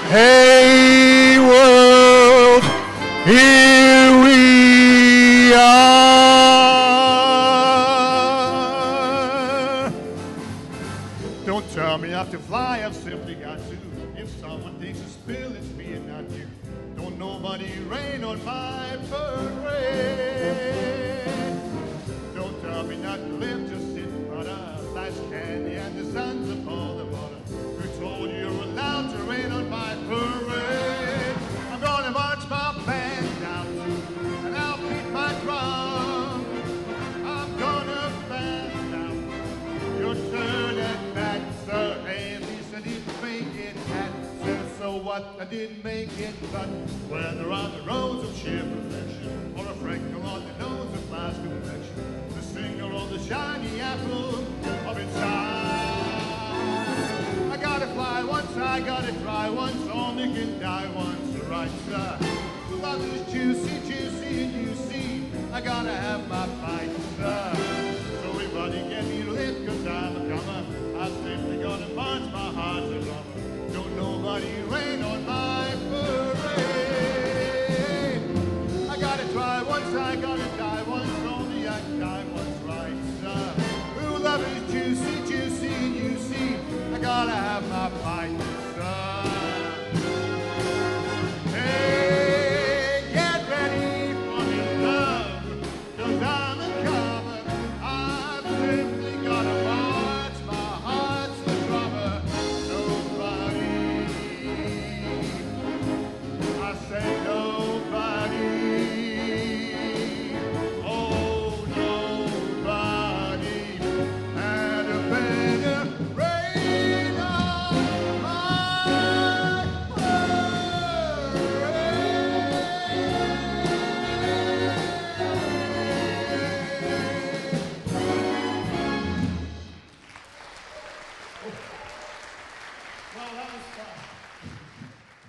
Hey world, here we are. Don't tell me I have to fly, I've simply got to. If someone thinks to spill, it's me and not you. Don't nobody rain on my parade. Don't tell me not to live, just sit by the flash candy and the sun's upon the water. Who told you you're allowed to rain on my parade? I'm gonna march my band out and I'll beat my drum. I'm gonna band out your turn at bat, sir. Hey, at least I didn't make it hat, sir. So what? I didn't make it, but whether on the roads of sheer perfection or a freckle on the nose of class complexion, the singer or the shiny apple of its eye. I gotta fly once, I gotta try once, only can die once, right, sir? Love is juicy, juicy, and you see, I gotta have my fight, sir. So everybody get me lit, cause I'm a comer. I'm simply gonna march my heart to rubber. Don't nobody rain on my parade. I gotta try once, I gotta die once, only I can die once, right, sir? Ooh, love is juicy, juicy, and you see, I gotta have my fight.